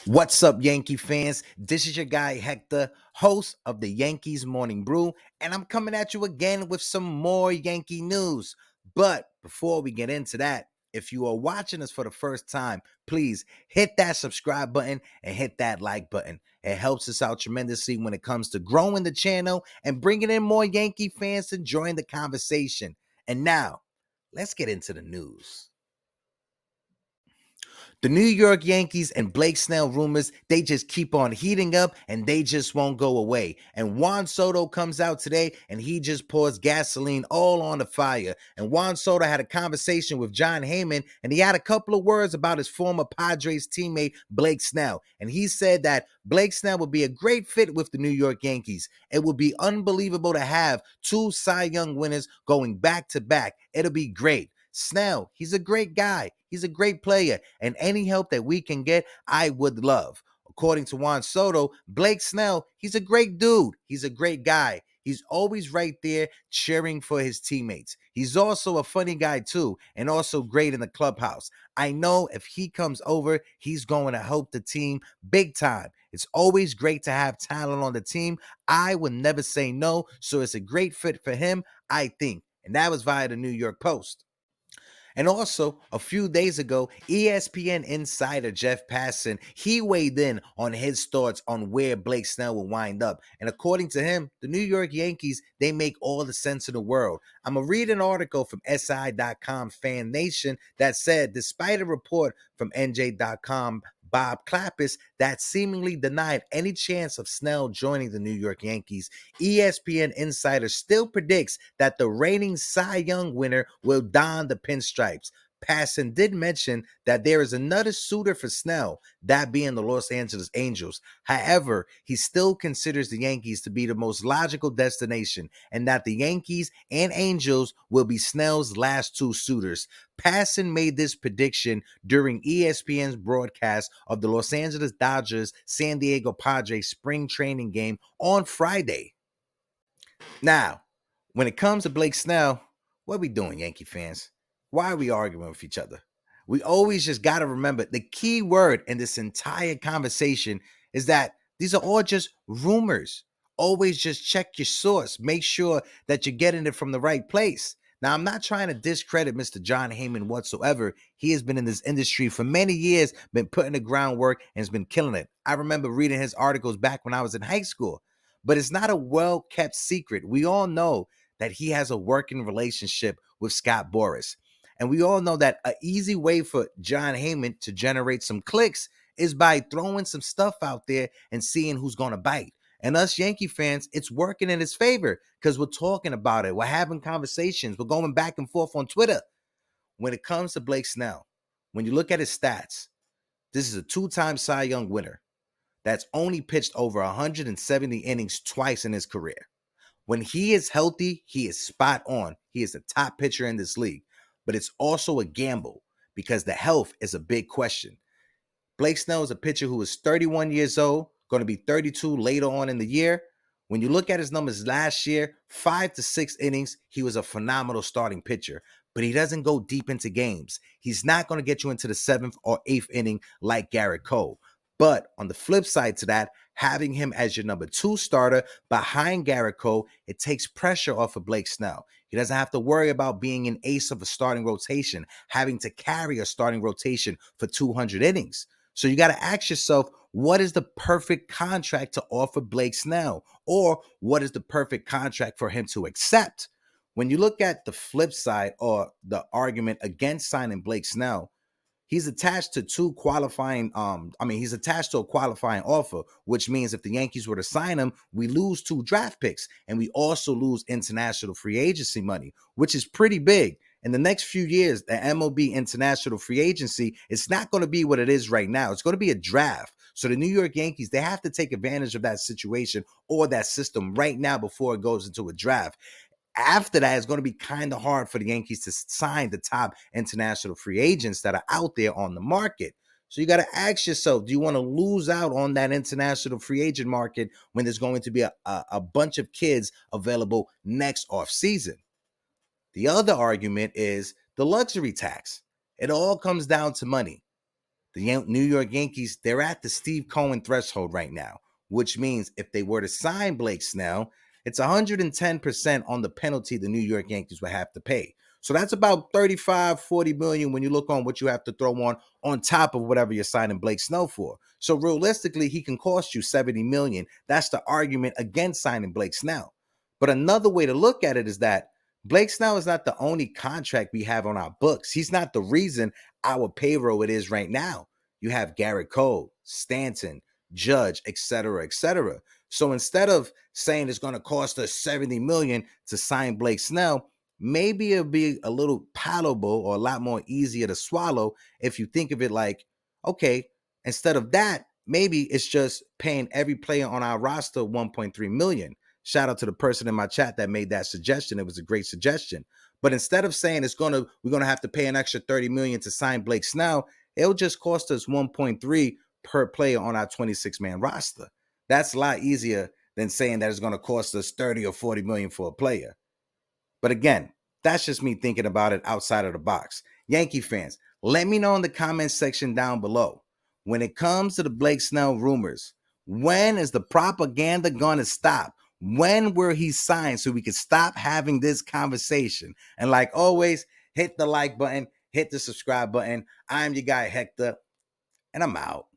What's up, Yankee fans? This is your guy, Hector, host of the Yankees Morning Brew, and I'm coming at you again with some more Yankee news. But before we get into that, if you are watching us for the first time, please hit that subscribe button and hit that like button. It helps us out tremendously when it comes to growing the channel and bringing in more Yankee fans to join the conversation. And now, let's get into the news. The New York Yankees and Blake Snell rumors, they just keep on heating up and they just won't go away. And JUAN SOTO comes out today and he just pours gasoline all on the fire. And JUAN SOTO had a conversation with Jon Heyman and he had a couple of words about his former Padres teammate, Blake Snell. And he said that Blake Snell would be a great fit with the New York Yankees. It would be unbelievable to have two Cy Young winners going back to back. It'll be great. Snell, he's a great guy. He's a great player, and any help that we can get, I would love. According to JUAN SOTO, Blake Snell, he's a great dude. He's a great guy. He's always right there cheering for his teammates. He's also a funny guy too, and also great in the clubhouse. I know if he comes over, he's going to help the team big time. It's always great to have talent on the team. I would never say no, so it's a great fit for him, I think. And that was via the New York Post. And also, a few days ago, ESPN insider Jeff Passan, he weighed in on his thoughts on where Blake Snell will wind up. And according to him, the New York Yankees, they make all the sense in the world. I'm going to read an article from SI.com Fan Nation that said, despite a report from NJ.com Bob Clappis that seemingly denied any chance of Snell joining the New York Yankees, ESPN Insider still predicts that the reigning Cy Young winner will don the pinstripes. Passan did mention that there is another suitor for Snell, that being the Los Angeles Angels. However, he still considers the Yankees to be the most logical destination and that the Yankees and Angels will be Snell's last two suitors. Passan made this prediction during ESPN's broadcast of the Los Angeles Dodgers San Diego Padres spring training game on Friday. Now, when it comes to Blake Snell, what are we doing, Yankee fans? Why are we arguing with each other? We always just got to remember the key word in this entire conversation is that these are all just rumors. Always just check your source. Make sure that you're getting it from the right place. Now, I'm not trying to discredit Mr. Jon Heyman whatsoever. He has been in this industry for many years, been putting the groundwork, and has been killing it. I remember reading his articles back when I was in high school. But it's not a well-kept secret. We all know that he has a working relationship with Scott Boras. And we all know that an easy way for Jon Heyman to generate some clicks is by throwing some stuff out there and seeing who's going to bite. And us Yankee fans, it's working in his favor because we're talking about it. We're having conversations. We're going back and forth on Twitter. When it comes to Blake Snell, when you look at his stats, this is a two-time Cy Young winner that's only pitched over 170 innings twice in his career. When he is healthy, he is spot on. He is the top pitcher in this league. But it's also a gamble because the health is a big question. Blake Snell is a pitcher who is 31 years old, going to be 32 later on in the year. When you look at his numbers last year, 5 to 6 innings, he was a phenomenal starting pitcher, but he doesn't go deep into games. He's not going to get you into the 7th or 8th inning like Garrett Cole. But on the flip side to that, having him as your number 2 starter behind Garrett Cole, it takes pressure off of Blake Snell. He doesn't have to worry about being an ace of a starting rotation, having to carry a starting rotation for 200 innings. So you got to ask yourself, what is the perfect contract to offer Blake Snell? Or what is the perfect contract for him to accept? When you look at the flip side or the argument against signing Blake Snell, he's attached to he's attached to a qualifying offer, which means if the Yankees were to sign him, we lose 2 draft picks and we also lose international free agency money, which is pretty big. In the next few years, the MLB international free agency, it's not going to be what it is right now. It's going to be a draft. So the New York Yankees, they have to take advantage of that situation or that system right now before it goes into a draft. After that, it's going to be kind of hard for the Yankees to sign the top international free agents that are out there on the market. So you got to ask yourself, do you want to lose out on that international free agent market when there's going to be a bunch of kids available next offseason? The other argument is the luxury tax. It all comes down to money. The New York Yankees, they're at the Steve Cohen threshold right now, which means if they were to sign Blake Snell, it's 110% on the penalty the New York Yankees would have to pay. So that's about 35, 40 million when you look on what you have to throw on top of whatever you're signing Blake Snell for. So realistically, he can cost you 70 million. That's the argument against signing Blake Snell. But another way to look at it is that Blake Snell is not the only contract we have on our books. He's not the reason our payroll it is right now. You have Garrett Cole, Stanton, Judge, etc., etc. So instead of saying it's going to cost us 70 million to sign Blake Snell, maybe it'll be a little palatable or a lot more easier to swallow if you think of it like, okay, instead of that, maybe it's just paying every player on our roster 1.3 million. Shout out to the person in my chat that made that suggestion. It was a great suggestion. But instead of saying we're gonna have to pay an extra 30 million to sign Blake Snell, it'll just cost us 1.3 per player on our 26-man roster. That's a lot easier than saying that it's gonna cost us 30 or 40 million for a player. But again, that's just me thinking about it outside of the box. Yankee fans, let me know in the comments section down below. When it comes to the Blake Snell rumors, when is the propaganda gonna stop? When will he sign so we can stop having this conversation? And like always, hit the like button, hit the subscribe button. I'm your guy, Hector, and I'm out.